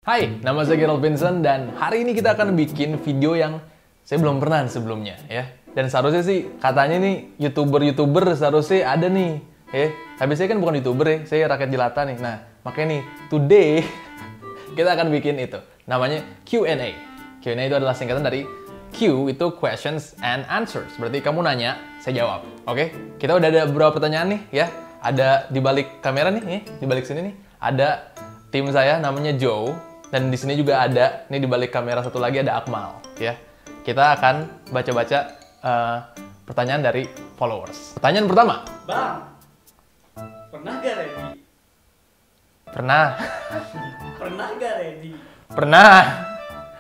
Hai, nama saya Gerald Vincent dan hari ini kita akan bikin video yang saya belum pernah sebelumnya ya. Dan seharusnya sih katanya nih YouTuber seharusnya ada nih ya. Tapi saya kan bukan YouTuber ya, saya rakyat jelata nih. Nah, makanya nih today kita akan bikin itu. Namanya Q&A. Q&A itu adalah singkatan dari Q itu questions and answers. Berarti kamu nanya, saya jawab. Oke? Kita udah ada beberapa pertanyaan nih ya. Ada di balik kamera nih, di balik sini nih. Ada tim saya namanya Joe. Dan di sini juga ada, nih di balik kamera satu lagi ada Akmal, ya. Kita akan baca-baca pertanyaan dari followers. Pertanyaan pertama. Bang, pernah gak ready? Pernah. Pernah gak ready? Pernah.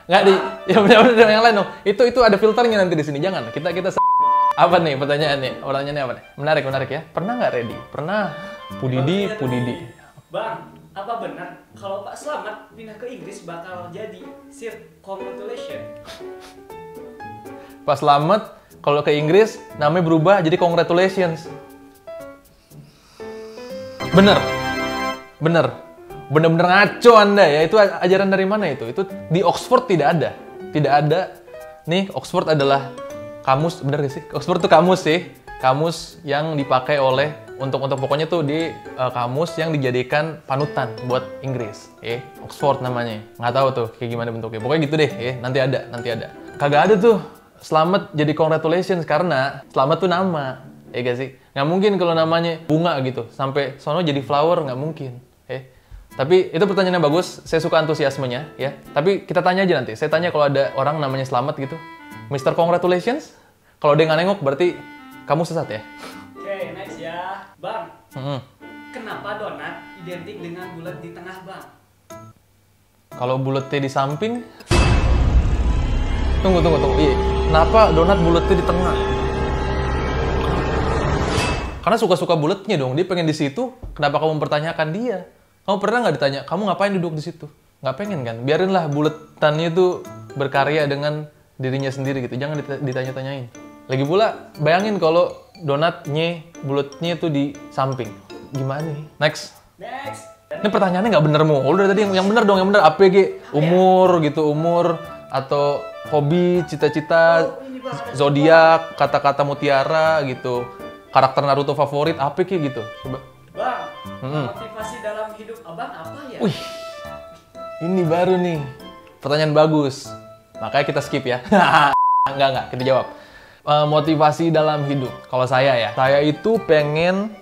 Nggak di, ya benar-benar yang lain dong. Itu ada filternya nanti di sini. Jangan. Kita apa nih pertanyaannya? Pertanyaannya apa nih? Menarik ya. Pernah nggak ready? Pernah. Pudidi. Bang, apa benar kalau Pak Slamet pindah ke Inggris bakal jadi Sir Congratulations? Pak Slamet kalau ke Inggris namanya berubah jadi Congratulations. Bener ngaco Anda ya. Itu ajaran dari mana itu? Itu di Oxford tidak ada. Nih Oxford adalah kamus, bener gak sih? Oxford tuh kamus sih. Kamus yang dipakai oleh untuk pokoknya tuh di kamus yang dijadikan panutan buat Inggris. Oxford namanya. Nggak tahu tuh kayak gimana bentuknya. Pokoknya gitu deh. Nanti ada. Kagak ada tuh Slamet jadi Congratulations karena Slamet tuh nama. Gak sih? Nggak mungkin kalau namanya bunga gitu. Sampai sono jadi flower nggak mungkin. Tapi itu pertanyaannya bagus. Saya suka antusiasmenya ya. Tapi kita tanya aja nanti. Saya tanya kalau ada orang namanya Slamet gitu. Mr. Congratulations. Kalau dia nggak nengok berarti kamu sesat ya. Oke, next ya. Bang, kenapa donat identik dengan bulat di tengah, Bang? Kalau bulatnya di samping, tunggu. Iya. Kenapa donat bulatnya di tengah? Karena suka-suka bulatnya dong. Dia pengen di situ. Kenapa kamu mempertanyakan dia? Kamu pernah nggak ditanya, kamu ngapain duduk di situ? Nggak pengen kan? Biarinlah buletannya itu berkarya dengan dirinya sendiri gitu. Jangan ditanya-tanyain. Lagi pula, bayangin kalau donatnya, bulatnya itu di samping. Gimana nih? Next. Ini pertanyaannya nggak bener mulu. Udah tadi yang bener dong, yang bener. APG, umur gitu, umur. Atau hobi, cita-cita, zodiak, kata-kata mutiara gitu. Karakter Naruto favorit, apa kayak gitu. Coba. Bang, motivasi dalam hidup Abang apa ya? Wih, ini baru nih. Pertanyaan bagus. Makanya kita skip ya. Enggak, kita jawab. Motivasi dalam hidup. Kalau saya ya, saya itu pengen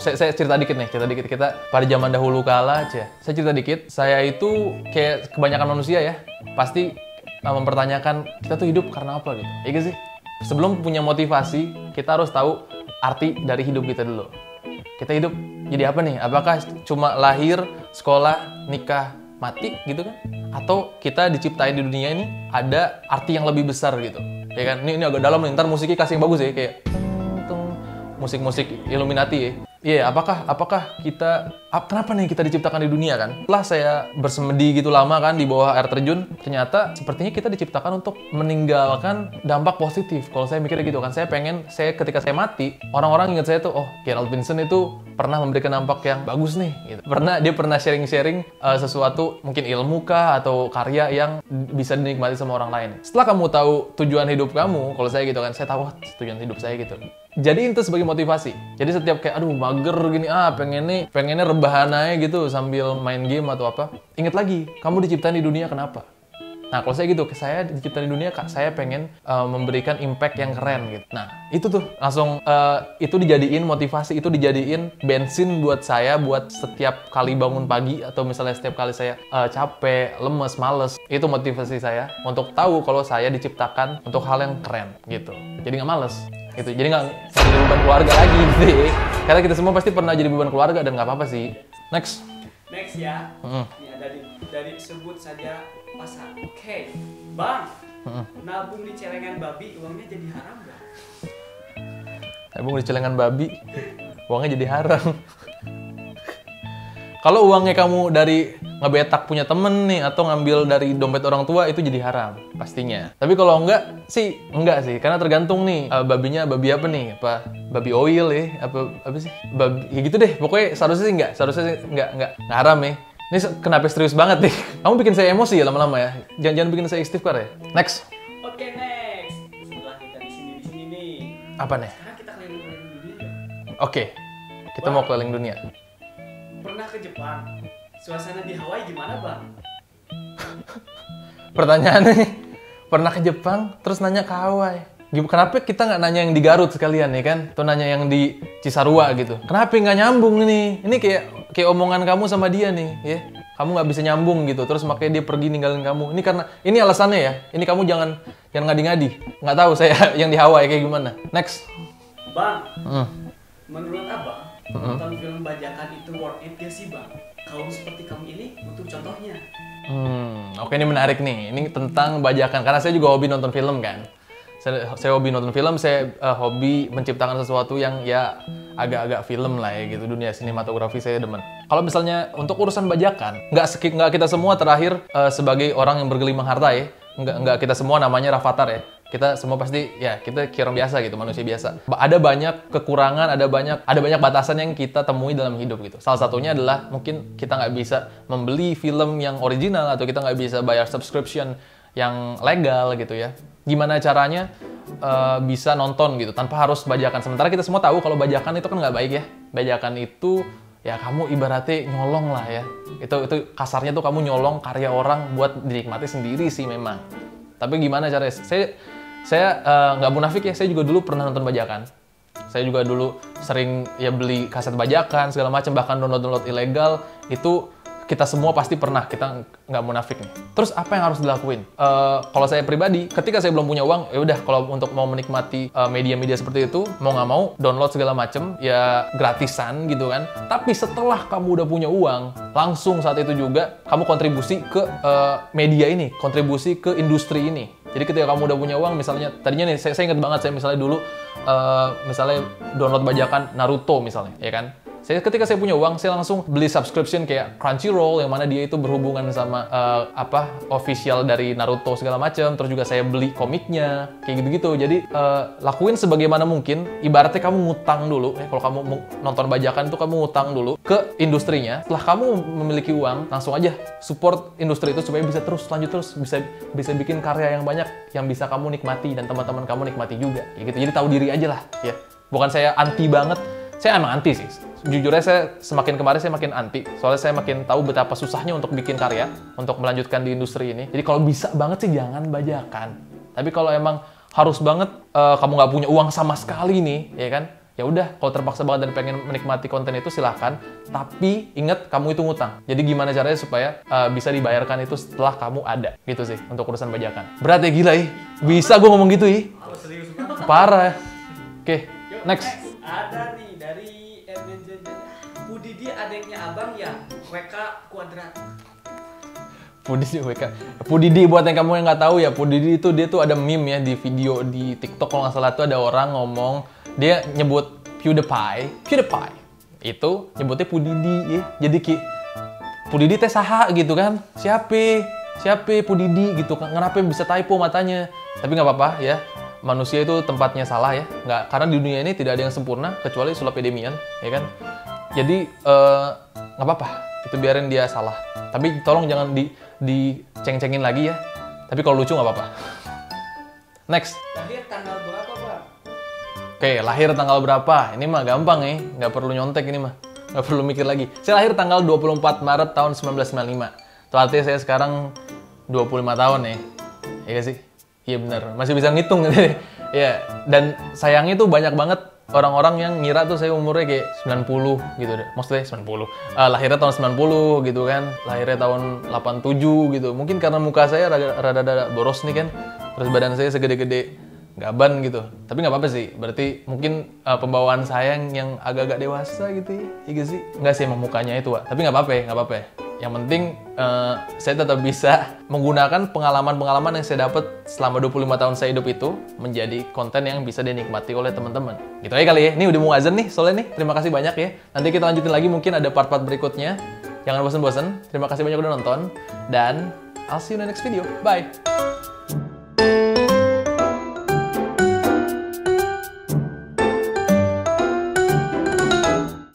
saya cerita dikit kita pada zaman dahulu kala aja. Saya cerita dikit, saya itu kayak kebanyakan manusia ya, pasti mempertanyakan kita tuh hidup karena apa gitu. Iya sih? Sebelum punya motivasi, kita harus tahu arti dari hidup kita dulu. Kita hidup jadi apa nih? Apakah cuma lahir, sekolah, nikah, mati gitu kan? Atau kita diciptain di dunia ini ada arti yang lebih besar gitu. Ya kan, ini agak dalam nih, ntar musiknya kasih yang bagus ya, kayak musik-musik Illuminati ya. Iya, apakah kita, kenapa nih kita diciptakan di dunia kan? Setelah saya bersemedi gitu lama kan di bawah air terjun, ternyata sepertinya kita diciptakan untuk meninggalkan dampak positif. Kalau saya mikirnya gitu kan, ketika saya mati, orang-orang ingat saya tuh, oh Gerald Vincent itu pernah memberikan dampak yang bagus nih. Gitu. Dia pernah sharing-sharing sesuatu, mungkin ilmu kah atau karya yang bisa dinikmati sama orang lain. Setelah kamu tahu tujuan hidup kamu, kalau saya gitu kan, saya tahu tujuan hidup saya gitu. Jadi itu sebagai motivasi. Jadi setiap kayak aduh mager gini, pengennya rebahan aja gitu sambil main game atau apa. Ingat lagi, kamu diciptain di dunia kenapa? Nah, kalau saya gitu, saya diciptain di dunia, saya pengen memberikan impact yang keren gitu. Nah, itu tuh langsung itu dijadiin motivasi, itu dijadiin bensin buat saya buat setiap kali bangun pagi atau misalnya setiap kali saya capek, lemes, males. Itu motivasi saya untuk tahu kalau saya diciptakan untuk hal yang keren gitu. Jadi nggak males. Gitu. Jadi nggak jadi beban keluarga lagi gitu ya. Karena kita semua pasti pernah jadi beban keluarga dan nggak apa-apa sih. Next ya. Ya dari sebut saja pasar. Oke. Bang, nabung di celengan babi uangnya jadi haram nggak? Nabung di celengan babi uangnya jadi haram. Kalau uangnya kamu dari ngebetak punya temen nih atau ngambil dari dompet orang tua itu jadi haram pastinya. Tapi kalau enggak sih karena tergantung nih babinya babi apa nih, apa babi oil ya, apa sih? Babi ya gitu deh. Pokoknya seharusnya sih enggak haram ya. Ini kenapa serius banget nih? Kamu bikin saya emosi ya lama-lama ya? Jangan bikin saya istighfar ya? Next. Oke, next. Setelah kita di sini nih. Apa nih? Sekarang kita keliling-keliling dunia ya. Oke. Kita mau keliling dunia. Pernah ke Jepang? Suasana di Hawaii gimana, Bang? Pertanyaannya nih, pernah ke Jepang, terus nanya ke Hawaii. Kenapa kita nggak nanya yang di Garut sekalian ya kan? Atau nanya yang di Cisarua gitu. Kenapa nggak nyambung ini? Ini kayak omongan kamu sama dia nih, ya. Kamu nggak bisa nyambung gitu, terus makanya dia pergi ninggalin kamu. Ini alasannya ya. Ini kamu jangan ngadi-ngadi. Nggak tahu saya yang di Hawaii kayak gimana. Next. Bang, menurut Abang, nonton film bajakan itu worth it gak sih, Bang? Kaum seperti kamu ini butuh contohnya. Oke, ini menarik nih. Ini tentang bajakan, karena saya juga hobi nonton film kan. Saya hobi nonton film, saya hobi menciptakan sesuatu yang ya agak-agak film lah ya gitu. Dunia sinematografi saya demen. Kalau misalnya untuk urusan bajakan, nggak kita semua terakhir sebagai orang yang bergelimang harta ya. Nggak kita semua namanya Rafathar ya. Kita semua pasti ya kita kira biasa gitu, manusia biasa. Ada banyak kekurangan, ada banyak batasan yang kita temui dalam hidup gitu. Salah satunya adalah mungkin kita nggak bisa membeli film yang original atau kita nggak bisa bayar subscription yang legal gitu ya. Gimana caranya bisa nonton gitu tanpa harus bajakan. Sementara kita semua tahu kalau bajakan itu kan nggak baik ya. Bajakan itu ya kamu ibaratnya nyolong lah ya. Itu kasarnya tuh kamu nyolong karya orang buat dinikmati sendiri sih memang. Tapi gimana caranya? Saya nggak munafik ya, saya juga dulu pernah nonton bajakan. Saya juga dulu sering ya beli kaset bajakan, segala macam, bahkan download ilegal. Itu kita semua pasti pernah, kita nggak munafik nih. Terus apa yang harus dilakuin? Kalau saya pribadi, ketika saya belum punya uang, ya udah kalau untuk mau menikmati media-media seperti itu, mau nggak mau download segala macam, ya gratisan gitu kan. Tapi setelah kamu udah punya uang, langsung saat itu juga kamu kontribusi ke media ini, kontribusi ke industri ini. Jadi ketika kamu udah punya uang, misalnya tadinya nih, saya ingat banget saya misalnya dulu, misalnya download bajakan Naruto misalnya, ya kan? Ketika saya punya uang, saya langsung beli subscription kayak Crunchyroll, yang mana dia itu berhubungan sama official dari Naruto segala macam. Terus juga saya beli komiknya, kayak gitu-gitu. Jadi lakuin sebagaimana mungkin. Ibaratnya kamu ngutang dulu, kalau kamu nonton bajakan itu kamu ngutang dulu ke industrinya. Setelah kamu memiliki uang, langsung aja support industri itu supaya bisa lanjut terus, bisa bikin karya yang banyak yang bisa kamu nikmati dan teman-teman kamu nikmati juga. Kayak gitu. Jadi tahu diri aja lah, ya. Bukan saya anti banget. Saya emang anti sih. Jujurnya semakin kemarin saya makin anti. Soalnya saya makin tahu betapa susahnya untuk bikin karya, untuk melanjutkan di industri ini. Jadi kalau bisa banget sih jangan bajakan. Tapi kalau emang harus banget kamu nggak punya uang sama sekali nih, ya kan? Ya udah, kalau terpaksa banget dan pengen menikmati konten itu silahkan. Tapi ingat kamu itu ngutang. Jadi gimana caranya supaya bisa dibayarkan itu setelah kamu ada. Gitu sih untuk urusan bajakan. Berat ya, gila ya. Bisa gue ngomong gitu ya. Parah. Oke, next. Ada nih dari Pudidi, adiknya abang ya, WK kuadrat. Pudidi buat yang kamu yang nggak tahu ya, Pudidi itu dia tuh ada meme ya di video di TikTok kalau nggak salah tuh ada orang ngomong, dia nyebut PewDiePie itu nyebutnya Pudidi ya. Jadi Pudidi teh saha gitu kan, siapa Pudidi gitu kan, kenapa bisa typo matanya? Tapi nggak apa-apa ya. Manusia itu tempatnya salah ya, karena di dunia ini tidak ada yang sempurna kecuali sulapedemian, ya kan? Jadi nggak apa-apa, itu biarin dia salah. Tapi tolong jangan diceng-cengin lagi ya. Tapi kalau lucu nggak apa-apa. Next. Lahir tanggal berapa, Bang? Oke, lahir tanggal berapa? Ini mah gampang ya, nggak perlu nyontek ini mah, nggak perlu mikir lagi. Saya lahir tanggal 24 Maret tahun 1995. Itu artinya saya sekarang 25 tahun ya, iya sih? Iya benar, masih bisa ngitung gitu. Ya, dan sayangnya tuh banyak banget orang-orang yang ngira tuh saya umurnya kayak 90 gitu deh. Maksudnya 90. Lahirnya tahun 90 gitu kan. Lahirnya tahun 87 gitu. Mungkin karena muka saya rada boros nih kan. Terus badan saya segede-gede gaban gitu. Tapi nggak apa-apa sih. Berarti mungkin pembawaan saya yang agak-agak dewasa gitu ya. Iya sih? Nggak sih emang mukanya itu, Pak. Tapi nggak apa-apa ya. Yang penting saya tetap bisa menggunakan pengalaman-pengalaman yang saya dapat selama 25 tahun saya hidup itu menjadi konten yang bisa dinikmati oleh teman-teman. Gitu aja kali ya. Ini udah mau azan nih soalnya nih. Terima kasih banyak ya. Nanti kita lanjutin lagi mungkin ada part-part berikutnya. Jangan bosan-bosan. Terima kasih banyak udah nonton. Dan I'll see you in the next video. Bye!